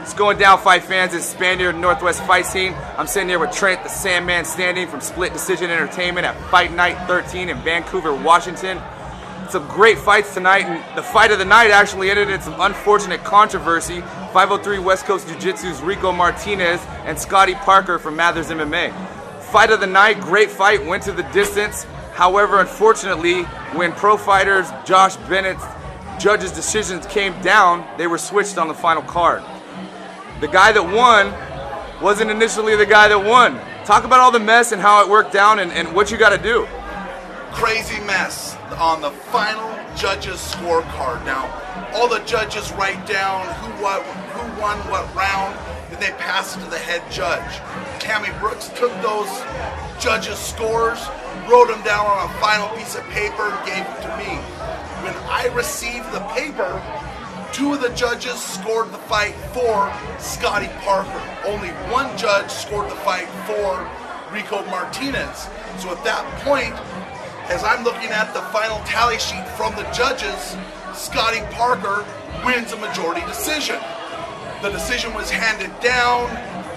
It's going down, fight fans. It's Spaniard Northwest Fight Scene. I'm sitting here with Trent, the Sandman Standing from Split Decision Entertainment at Fight Night 13 in Vancouver, Washington. Some great fights tonight, and the fight of the night actually ended in some unfortunate controversy. 503 West Coast Jiu-Jitsu's Rico Martinez and Scotty Parker from Mathers MMA. Fight of the night, great fight, went to the distance. However, unfortunately, when pro fighters Josh Bennett's judges' decisions came down, they were switched on the final card. The guy that won wasn't initially the guy that won. Talk about all the mess and how it worked down and what you got to do. Crazy mess on the final judges' scorecard. Now, all the judges write down who won what round, and they pass it to the head judge. Tammy Brooks took those judges' scores, wrote them down on a final piece of paper, and gave them to me. When I received the paper, two of the judges scored the fight for Scotty Parker. Only one judge scored the fight for Rico Martinez. So at that point, as I'm looking at the final tally sheet from the judges, Scotty Parker wins a majority decision. The decision was handed down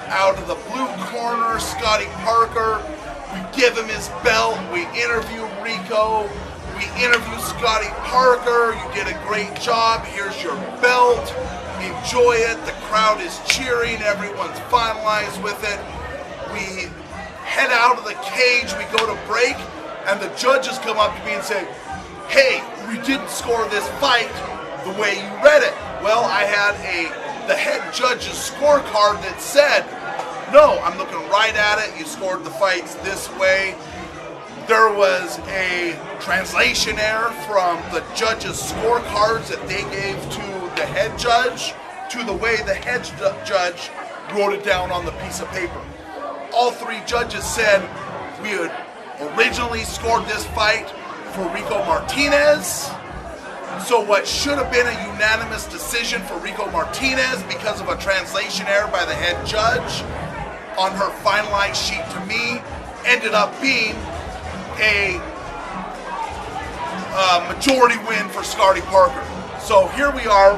out of the blue corner. Scotty Parker, we give him his belt, we interview Rico, we interview Scotty Parker, you did a great job, here's your belt, enjoy it, the crowd is cheering, everyone's finalized with it. We head out of the cage, we go to break, and the judges come up to me and say, hey, we didn't score this fight the way you read it. Well, I had the head judge's scorecard that said, no, I'm looking right at it, you scored the fights this way. There was a translation error from the judges' scorecards that they gave to the head judge to the way the head judge wrote it down on the piece of paper. All three judges said we had originally scored this fight for Rico Martinez. So what should have been a unanimous decision for Rico Martinez because of a translation error by the head judge on her finalized sheet to me ended up being a majority win for Scotty Parker. So here we are,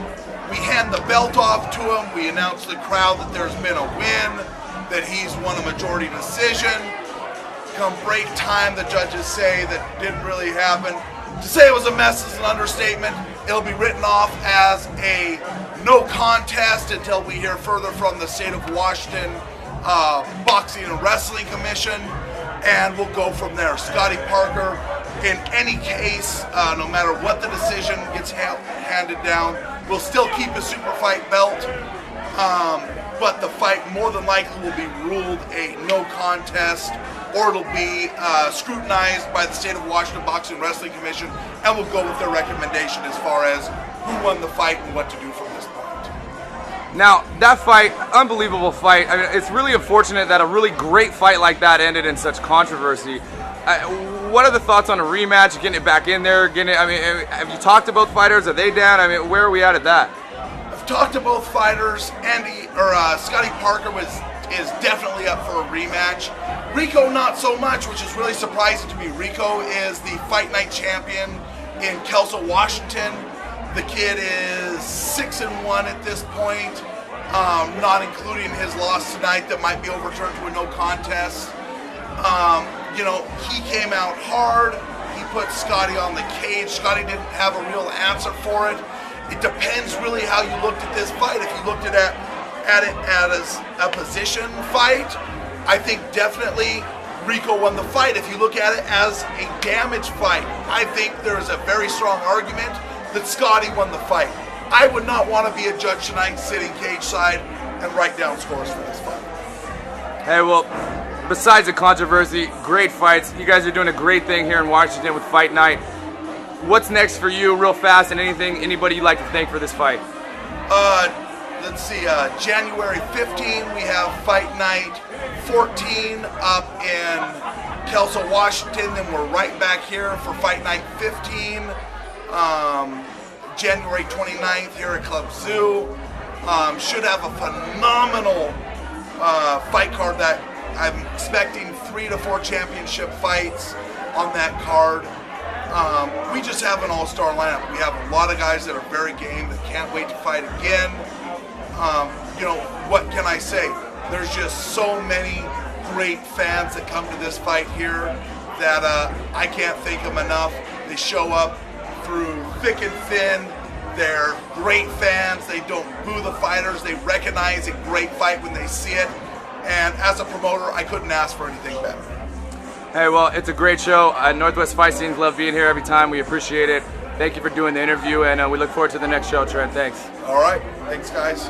we hand the belt off to him, we announce to the crowd that there's been a win, that he's won a majority decision. Come break time, the judges say that didn't really happen. To say it was a mess is an understatement. It'll be written off as a no contest until we hear further from the state of Washington Boxing and Wrestling Commission, and we'll go from there. Scotty Parker, in any case, no matter what the decision gets handed down, will still keep his super fight belt, but the fight more than likely will be ruled a no contest, or it'll be scrutinized by the state of Washington Boxing and Wrestling Commission, and we'll go with their recommendation as far as who won the fight and what to do from this point. Now, that fight, unbelievable fight. I mean, it's really unfortunate that a really great fight like that ended in such controversy. What are the thoughts on a rematch, getting it back in there? Have you talked to both fighters? Are they down? I mean, where are we at that? I've talked to both fighters. Scotty Parker is definitely up for a rematch. Rico not so much, which is really surprising to me. Rico is the Fight Night champion in Kelso, Washington. The kid is 6-1 at this point, not including his loss tonight that might be overturned to a no contest. He came out hard. He put Scotty on the cage. Scotty didn't have a real answer for it. It depends really how you looked at this fight. If you looked at it as a position fight, I think definitely Rico won the fight. If you look at it as a damage fight, I think there is a very strong argument that Scotty won the fight. I would not want to be a judge tonight sitting cage side and write down scores for this fight. Hey, well, besides the controversy, great fights. You guys are doing a great thing here in Washington with Fight Night. What's next for you, real fast, and anybody you'd like to thank for this fight? Let's see, January 15, we have Fight Night 14 up in Kelso, Washington. Then we're right back here for Fight Night 15. January 29th here at Club Zoo. Should have a phenomenal fight card that I'm expecting 3 to 4 championship fights on that card. We just have an all-star lineup. We have a lot of guys that are very game, that can't wait to fight again. you know, what can I say? There's just so many great fans that come to this fight here that I can't thank them enough. They show up through thick and thin. They're great fans. They don't boo the fighters. They recognize a great fight when they see it. And as a promoter, I couldn't ask for anything better. Hey, well, it's a great show. Northwest Fight Scenes love being here every time. We appreciate it. Thank you for doing the interview, and we look forward to the next show, Trent. Thanks. All right. Thanks, guys.